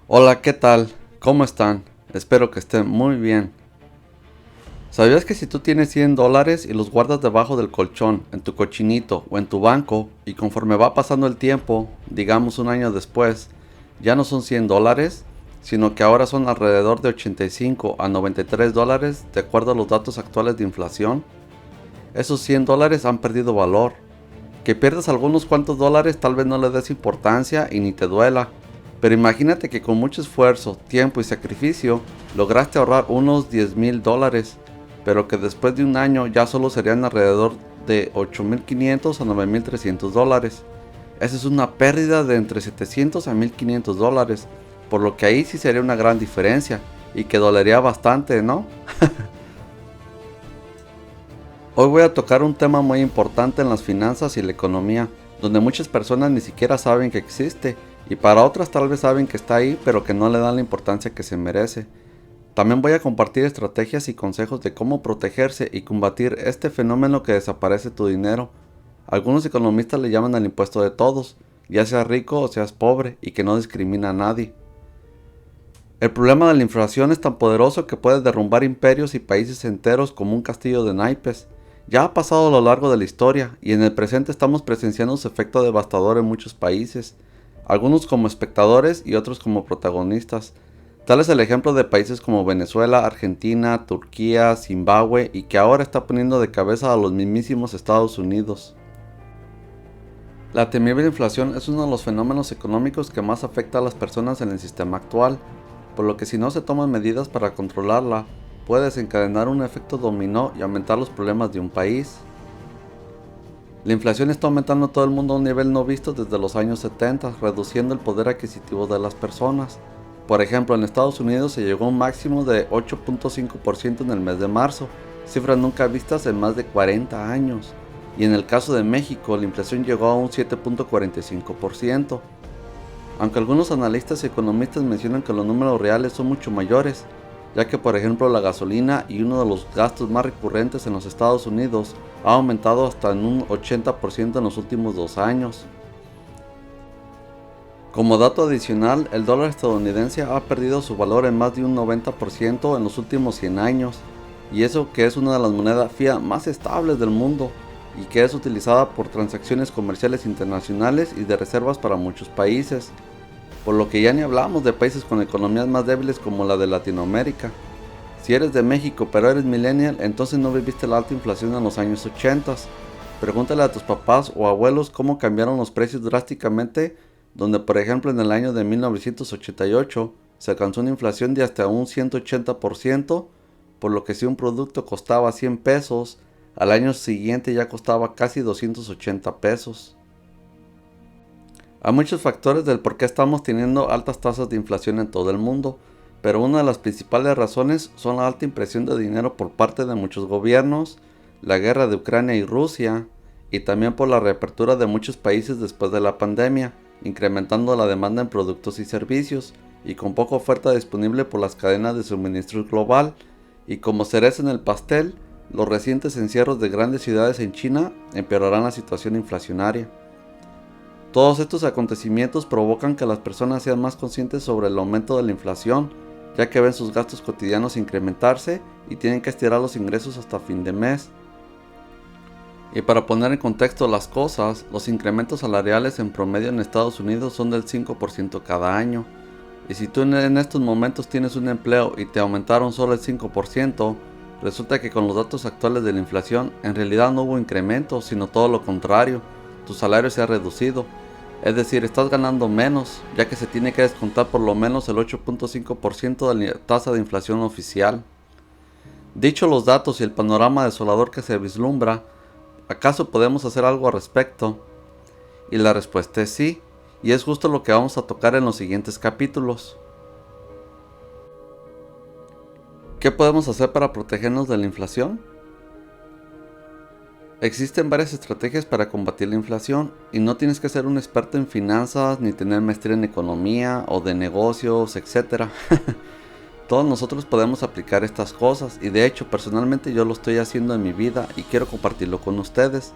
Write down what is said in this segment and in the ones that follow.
Hola, ¿qué tal? ¿Cómo están? Espero que estén muy bien. ¿Sabías que si tú tienes $100 y los guardas debajo del colchón, en tu cochinito o en tu banco, y conforme va pasando el tiempo, digamos un año después, ya no son $100, sino que ahora son alrededor de 85 a $93 de acuerdo a los datos actuales de inflación? Esos $100 han perdido valor. Que pierdas algunos cuantos dólares tal vez no le des importancia y ni te duela, pero imagínate que con mucho esfuerzo, tiempo y sacrificio lograste ahorrar unos $10,000, pero que después de un año ya solo serían alrededor de 8,500 a $9,300. Esa es una pérdida de entre 700 a $1,500, por lo que ahí sí sería una gran diferencia y que dolería bastante, ¿no? Hoy voy a tocar un tema muy importante en las finanzas y la economía, donde muchas personas ni siquiera saben que existe, y para otras tal vez saben que está ahí, pero que no le dan la importancia que se merece. También voy a compartir estrategias y consejos de cómo protegerse y combatir este fenómeno que desaparece tu dinero. Algunos economistas le llaman al impuesto de todos, ya seas rico o seas pobre, y que no discrimina a nadie. El problema de la inflación es tan poderoso que puede derrumbar imperios y países enteros como un castillo de naipes. Ya ha pasado a lo largo de la historia y en el presente estamos presenciando su efecto devastador en muchos países, algunos como espectadores y otros como protagonistas. Tal es el ejemplo de países como Venezuela, Argentina, Turquía, Zimbabue y que ahora está poniendo de cabeza a los mismísimos Estados Unidos. La temible inflación es uno de los fenómenos económicos que más afecta a las personas en el sistema actual, por lo que si no se toman medidas para controlarla, puede desencadenar un efecto dominó y aumentar los problemas de un país. La inflación está aumentando en todo el mundo a un nivel no visto desde los años 70, reduciendo el poder adquisitivo de las personas. Por ejemplo, en Estados Unidos se llegó a un máximo de 8,5% en el mes de marzo, cifras nunca vistas en más de 40 años. Y en el caso de México, la inflación llegó a un 7,45%. Aunque algunos analistas y economistas mencionan que los números reales son mucho mayores, ya que por ejemplo la gasolina y uno de los gastos más recurrentes en los Estados Unidos ha aumentado hasta en un 80% en los últimos 2 años. Como dato adicional, el dólar estadounidense ha perdido su valor en más de un 90% en los últimos 100 años, y eso que es una de las monedas fiat más estables del mundo, y que es utilizada por transacciones comerciales internacionales y de reservas para muchos países, por lo que ya ni hablamos de países con economías más débiles como la de Latinoamérica. Si eres de México pero eres millennial, entonces no viviste la alta inflación en los años 80. Pregúntale a tus papás o abuelos cómo cambiaron los precios drásticamente, donde por ejemplo en el año de 1988 se alcanzó una inflación de hasta un 180%, por lo que si un producto costaba 100 pesos, al año siguiente ya costaba casi 280 pesos. Hay muchos factores del por qué estamos teniendo altas tasas de inflación en todo el mundo, pero una de las principales razones son la alta impresión de dinero por parte de muchos gobiernos, la guerra de Ucrania y Rusia, y también por la reapertura de muchos países después de la pandemia, incrementando la demanda en productos y servicios, y con poca oferta disponible por las cadenas de suministro global, y como cereza en el pastel, los recientes encierros de grandes ciudades en China empeorarán la situación inflacionaria. Todos estos acontecimientos provocan que las personas sean más conscientes sobre el aumento de la inflación, ya que ven sus gastos cotidianos incrementarse y tienen que estirar los ingresos hasta fin de mes. Y para poner en contexto las cosas, los incrementos salariales en promedio en Estados Unidos son del 5% cada año. Y si tú en estos momentos tienes un empleo y te aumentaron solo el 5%, resulta que con los datos actuales de la inflación en realidad no hubo incremento, sino todo lo contrario, tu salario se ha reducido. Es decir, estás ganando menos, ya que se tiene que descontar por lo menos el 8,5% de la tasa de inflación oficial. Dicho los datos y el panorama desolador que se vislumbra, ¿acaso podemos hacer algo al respecto? Y la respuesta es sí, y es justo lo que vamos a tocar en los siguientes capítulos. ¿Qué podemos hacer para protegernos de la inflación? Existen varias estrategias para combatir la inflación y no tienes que ser un experto en finanzas ni tener maestría en economía o de negocios, etc. Todos nosotros podemos aplicar estas cosas y de hecho personalmente yo lo estoy haciendo en mi vida y quiero compartirlo con ustedes.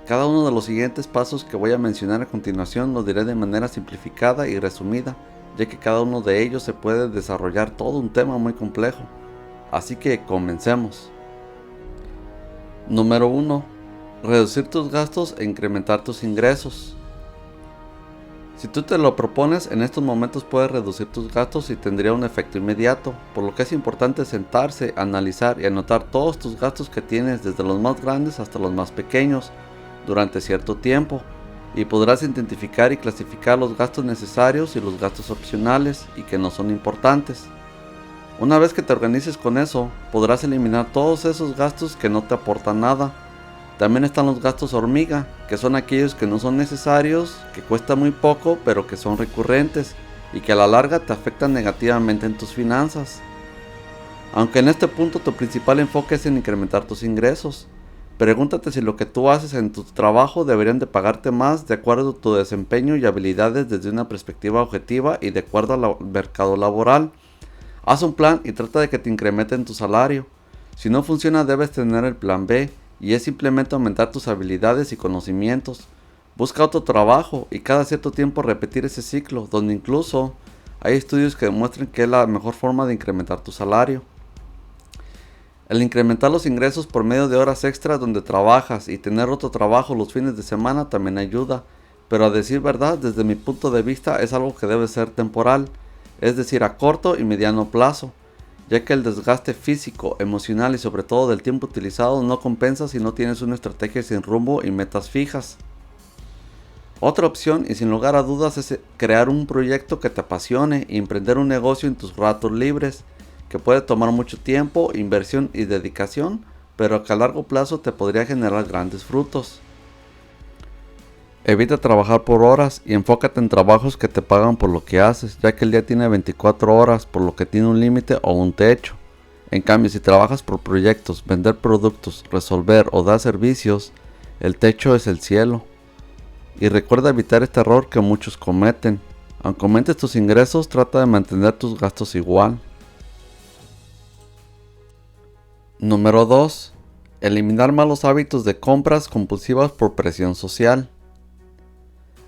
Cada uno de los siguientes pasos que voy a mencionar a continuación los diré de manera simplificada y resumida, ya que cada uno de ellos se puede desarrollar todo un tema muy complejo. Así que comencemos. Número 1. Reducir tus gastos e incrementar tus ingresos. Si tú te lo propones, en estos momentos puedes reducir tus gastos y tendría un efecto inmediato, por lo que es importante sentarse, analizar y anotar todos tus gastos que tienes, desde los más grandes hasta los más pequeños, durante cierto tiempo, y podrás identificar y clasificar los gastos necesarios y los gastos opcionales y que no son importantes. Una vez que te organices con eso, podrás eliminar todos esos gastos que no te aportan nada. También están los gastos hormiga, que son aquellos que no son necesarios, que cuestan muy poco, pero que son recurrentes y que a la larga te afectan negativamente en tus finanzas. Aunque en este punto tu principal enfoque es en incrementar tus ingresos, pregúntate si lo que tú haces en tu trabajo deberían de pagarte más de acuerdo a tu desempeño y habilidades desde una perspectiva objetiva y de acuerdo al mercado laboral. Haz un plan y trata de que te incrementen tu salario. Si no funciona, debes tener el plan B, y es simplemente aumentar tus habilidades y conocimientos. Busca otro trabajo y cada cierto tiempo repetir ese ciclo, donde incluso hay estudios que demuestran que es la mejor forma de incrementar tu salario. El incrementar los ingresos por medio de horas extras donde trabajas y tener otro trabajo los fines de semana también ayuda, pero a decir verdad, desde mi punto de vista es algo que debe ser temporal, es decir, a corto y mediano plazo, ya que el desgaste físico, emocional y sobre todo del tiempo utilizado no compensa si no tienes una estrategia sin rumbo y metas fijas. Otra opción, y sin lugar a dudas, es crear un proyecto que te apasione y emprender un negocio en tus ratos libres, que puede tomar mucho tiempo, inversión y dedicación, pero que a largo plazo te podría generar grandes frutos. Evita trabajar por horas y enfócate en trabajos que te pagan por lo que haces, ya que el día tiene 24 horas, por lo que tiene un límite o un techo. En cambio, si trabajas por proyectos, vender productos, resolver o dar servicios, el techo es el cielo. Y recuerda evitar este error que muchos cometen. Aunque aumentes tus ingresos, trata de mantener tus gastos igual. Número 2. Eliminar malos hábitos de compras compulsivas por presión social.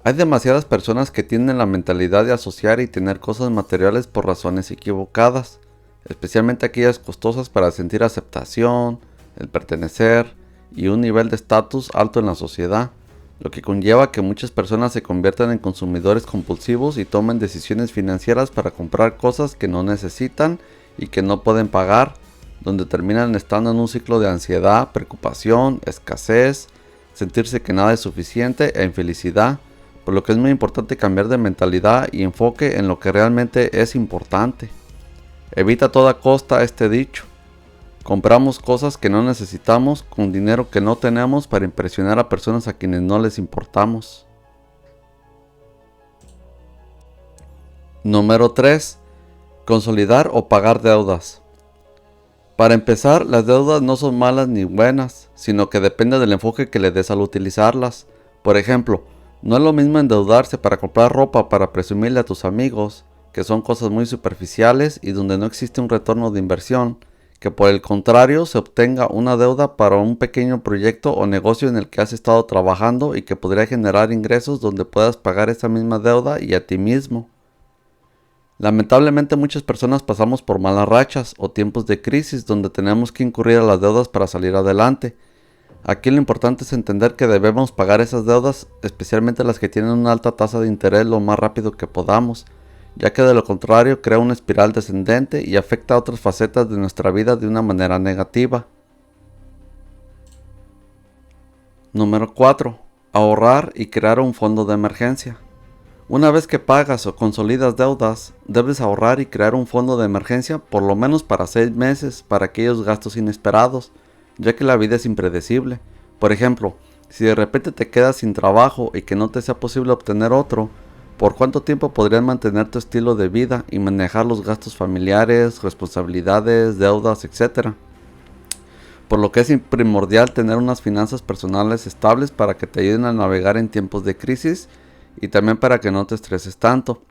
Hay demasiadas personas que tienen la mentalidad de asociar y tener cosas materiales por razones equivocadas, especialmente aquellas costosas para sentir aceptación, el pertenecer y un nivel de estatus alto en la sociedad, lo que conlleva que muchas personas se conviertan en consumidores compulsivos y tomen decisiones financieras para comprar cosas que no necesitan y que no pueden pagar, donde terminan estando en un ciclo de ansiedad, preocupación, escasez, sentirse que nada es suficiente e infelicidad. Por lo que es muy importante cambiar de mentalidad y enfoque en lo que realmente es importante. Evita a toda costa este dicho: compramos cosas que no necesitamos con dinero que no tenemos para impresionar a personas a quienes no les importamos. Número 3. Consolidar o pagar deudas. Para empezar, las deudas no son malas ni buenas, sino que depende del enfoque que le des al utilizarlas. Por ejemplo, no es lo mismo endeudarse para comprar ropa para presumirle a tus amigos, que son cosas muy superficiales y donde no existe un retorno de inversión, que por el contrario se obtenga una deuda para un pequeño proyecto o negocio en el que has estado trabajando y que podría generar ingresos donde puedas pagar esa misma deuda y a ti mismo. Lamentablemente muchas personas pasamos por malas rachas o tiempos de crisis donde tenemos que incurrir a las deudas para salir adelante. Aquí lo importante es entender que debemos pagar esas deudas, especialmente las que tienen una alta tasa de interés, lo más rápido que podamos, ya que de lo contrario crea una espiral descendente y afecta a otras facetas de nuestra vida de una manera negativa. Número 4. Ahorrar y crear un fondo de emergencia. Una vez que pagas o consolidas deudas, debes ahorrar y crear un fondo de emergencia por lo menos para 6 meses para aquellos gastos inesperados, ya que la vida es impredecible. Por ejemplo, si de repente te quedas sin trabajo y que no te sea posible obtener otro, ¿por cuánto tiempo podrías mantener tu estilo de vida y manejar los gastos familiares, responsabilidades, deudas, etcétera? Por lo que es primordial tener unas finanzas personales estables para que te ayuden a navegar en tiempos de crisis y también para que no te estreses tanto,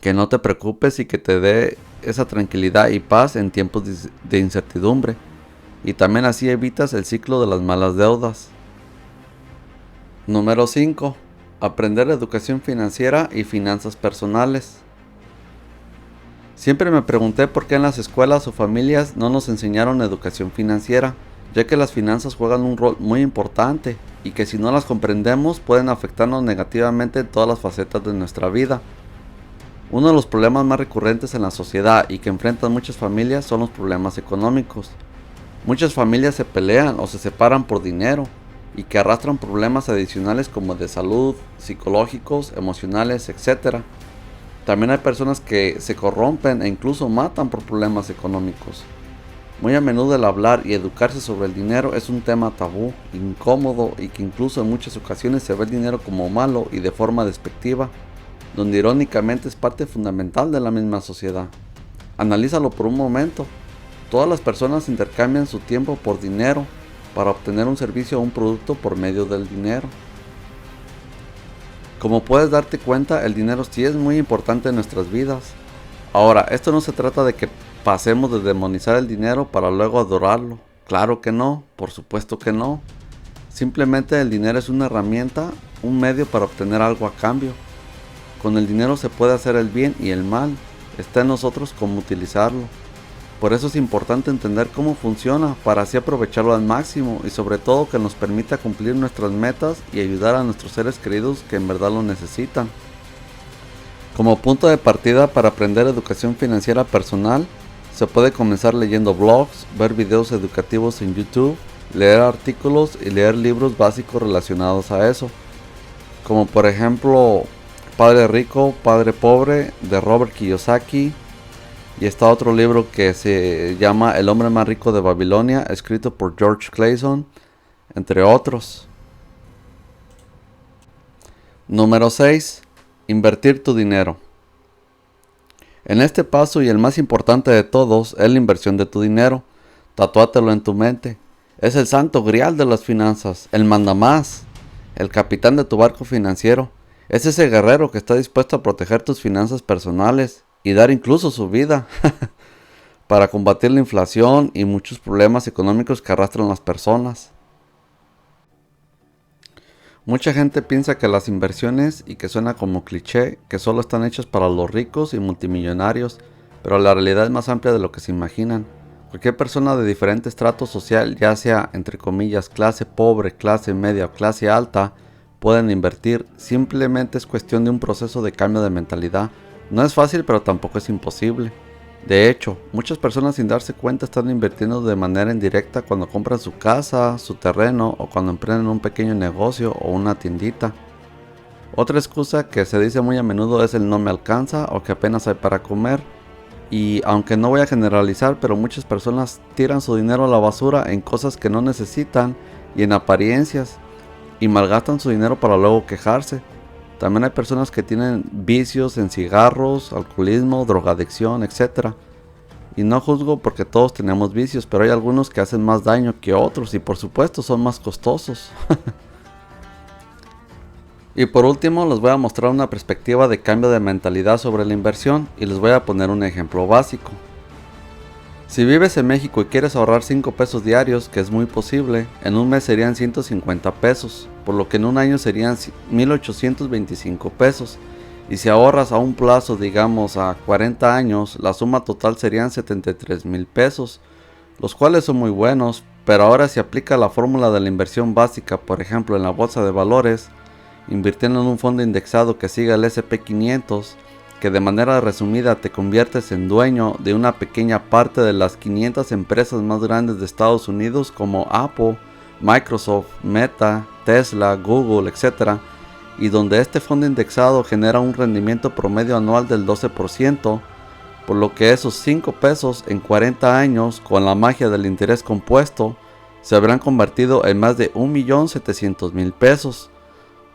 que no te preocupes y que te dé esa tranquilidad y paz en tiempos de incertidumbre. Y también así evitas el ciclo de las malas deudas. Número 5. Aprender educación financiera y finanzas personales. Siempre me pregunté por qué en las escuelas o familias no nos enseñaron educación financiera, ya que las finanzas juegan un rol muy importante y que si no las comprendemos pueden afectarnos negativamente en todas las facetas de nuestra vida. Uno de los problemas más recurrentes en la sociedad y que enfrentan muchas familias son los problemas económicos. Muchas familias se pelean o se separan por dinero y que arrastran problemas adicionales como de salud, psicológicos, emocionales, etc. También hay personas que se corrompen e incluso matan por problemas económicos. Muy a menudo el hablar y educarse sobre el dinero es un tema tabú, incómodo y que incluso en muchas ocasiones se ve el dinero como malo y de forma despectiva, donde irónicamente es parte fundamental de la misma sociedad. Analízalo por un momento. Todas las personas intercambian su tiempo por dinero para obtener un servicio o un producto por medio del dinero. Como puedes darte cuenta, el dinero sí es muy importante en nuestras vidas. Ahora, esto no se trata de que pasemos de demonizar el dinero para luego adorarlo. Claro que no, por supuesto que no. Simplemente el dinero es una herramienta, un medio para obtener algo a cambio. Con el dinero se puede hacer el bien y el mal. Está en nosotros cómo utilizarlo. Por eso es importante entender cómo funciona para así aprovecharlo al máximo y sobre todo que nos permita cumplir nuestras metas y ayudar a nuestros seres queridos que en verdad lo necesitan. Como punto de partida para aprender educación financiera personal, se puede comenzar leyendo blogs, ver videos educativos en YouTube, leer artículos y leer libros básicos relacionados a eso. Como por ejemplo Padre Rico, Padre Pobre de Robert Kiyosaki. Y está otro libro que se llama El hombre más rico de Babilonia, escrito por George Clason, entre otros. Número 6. Invertir tu dinero. En este paso y el más importante de todos es la inversión de tu dinero. Tatúatelo en tu mente. Es el santo grial de las finanzas, el mandamás, el capitán de tu barco financiero. Es ese guerrero que está dispuesto a proteger tus finanzas personales y dar incluso su vida para combatir la inflación y muchos problemas económicos que arrastran las personas. Mucha gente piensa que las inversiones, y que suena como cliché, que solo están hechas para los ricos y multimillonarios, pero la realidad es más amplia de lo que se imaginan. Cualquier persona de diferente estrato social, ya sea entre comillas clase pobre, clase media o clase alta, pueden invertir. Simplemente es cuestión de un proceso de cambio de mentalidad. No es fácil, pero tampoco es imposible. De hecho, muchas personas sin darse cuenta están invirtiendo de manera indirecta cuando compran su casa, su terreno o cuando emprenden un pequeño negocio o una tiendita. Otra excusa que se dice muy a menudo es el no me alcanza o que apenas hay para comer. Y aunque no voy a generalizar, pero muchas personas tiran su dinero a la basura en cosas que no necesitan y en apariencias y malgastan su dinero para luego quejarse. También hay personas que tienen vicios en cigarros, alcoholismo, drogadicción, etc. Y no juzgo porque todos tenemos vicios, pero hay algunos que hacen más daño que otros y por supuesto son más costosos. Y por último les voy a mostrar una perspectiva de cambio de mentalidad sobre la inversión y les voy a poner un ejemplo básico. Si vives en México y quieres ahorrar 5 pesos diarios, que es muy posible, en un mes serían 150 pesos, por lo que en un año serían 1825 pesos. Y si ahorras a un plazo, digamos a 40 años, la suma total serían 73,000 pesos, los cuales son muy buenos, pero ahora si aplica la fórmula de la inversión básica, por ejemplo en la bolsa de valores, invirtiendo en un fondo indexado que siga el S&P 500, que de manera resumida te conviertes en dueño de una pequeña parte de las 500 empresas más grandes de Estados Unidos como Apple, Microsoft, Meta, Tesla, Google, etc. Y donde este fondo indexado genera un rendimiento promedio anual del 12%, por lo que esos 5 pesos en 40 años con la magia del interés compuesto se habrán convertido en más de 1,700,000 pesos.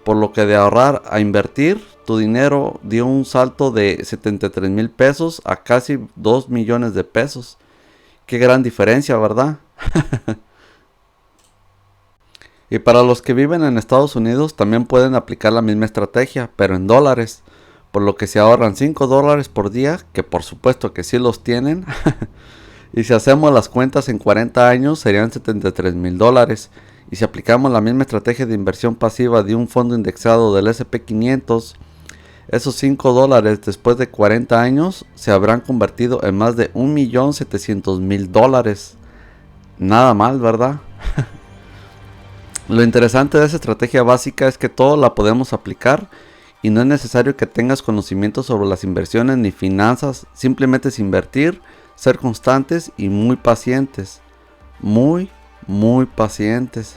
Por lo que de ahorrar a invertir, tu dinero dio un salto de 73,000 pesos a casi 2 millones de pesos. Qué gran diferencia, ¿verdad? Y para los que viven en Estados Unidos también pueden aplicar la misma estrategia, pero en dólares. Por lo que se ahorran $5 por día, que por supuesto que sí los tienen. Y si hacemos las cuentas en 40 años serían $73,000. Y si aplicamos la misma estrategia de inversión pasiva de un fondo indexado del S&P 500, esos $5 después de 40 años se habrán convertido en más de $1.700.000. Nada mal, ¿verdad? Lo interesante de esa estrategia básica es que todo la podemos aplicar y no es necesario que tengas conocimiento sobre las inversiones ni finanzas, simplemente es invertir, ser constantes y muy pacientes. Muy pacientes.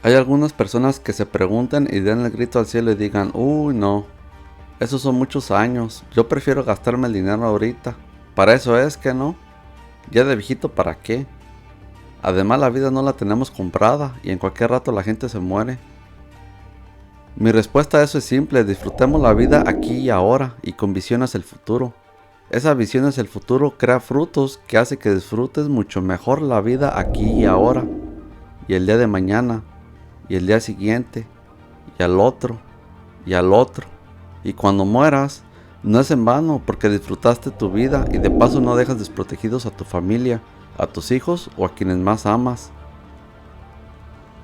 Hay algunas personas que se preguntan y den el grito al cielo y digan, uy no, esos son muchos años, yo prefiero gastarme el dinero ahorita. Para eso es que no, ya de viejito para qué. Además la vida no la tenemos comprada y en cualquier rato la gente se muere. Mi respuesta a eso es simple, disfrutemos la vida aquí y ahora y con visión hacia el futuro. Esa visión hacia el futuro crea frutos que hace que disfrutes mucho mejor la vida aquí y ahora, y el día de mañana, y el día siguiente, y al otro, y al otro. Y cuando mueras, no es en vano porque disfrutaste tu vida y de paso no dejas desprotegidos a tu familia, a tus hijos o a quienes más amas.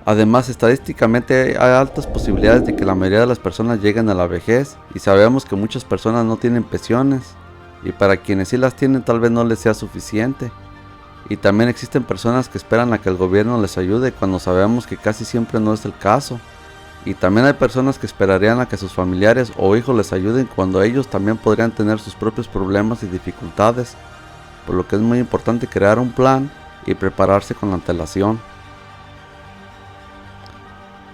Además, estadísticamente hay altas posibilidades de que la mayoría de las personas lleguen a la vejez y sabemos que muchas personas no tienen pensiones y para quienes sí las tienen tal vez no les sea suficiente. Y también existen personas que esperan a que el gobierno les ayude cuando sabemos que casi siempre no es el caso. Y también hay personas que esperarían a que sus familiares o hijos les ayuden cuando ellos también podrían tener sus propios problemas y dificultades. Por lo que es muy importante crear un plan y prepararse con antelación.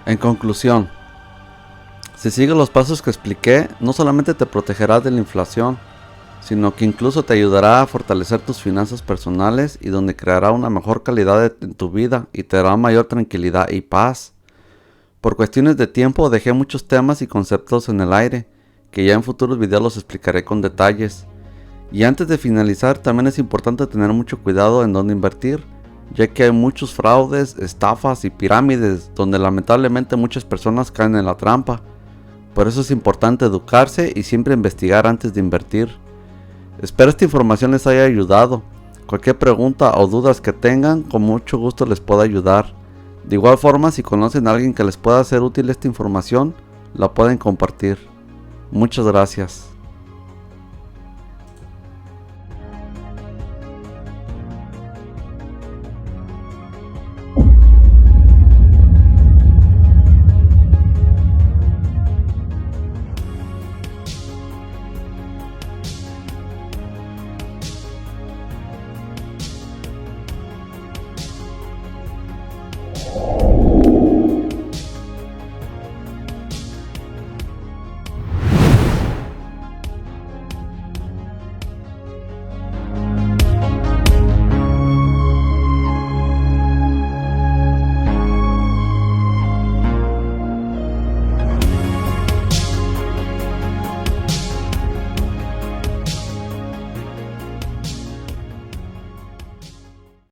En conclusión, si sigues los pasos que expliqué, no solamente te protegerás de la inflación, sino que incluso te ayudará a fortalecer tus finanzas personales y donde creará una mejor calidad en tu vida y te dará mayor tranquilidad y paz. Por cuestiones de tiempo dejé muchos temas y conceptos en el aire, que ya en futuros videos los explicaré con detalles. Y antes de finalizar, también es importante tener mucho cuidado en dónde invertir, ya que hay muchos fraudes, estafas y pirámides donde lamentablemente muchas personas caen en la trampa. Por eso es importante educarse y siempre investigar antes de invertir. Espero esta información les haya ayudado. Cualquier pregunta o dudas que tengan, con mucho gusto les puedo ayudar. De igual forma, si conocen a alguien que les pueda ser útil esta información, la pueden compartir. Muchas gracias.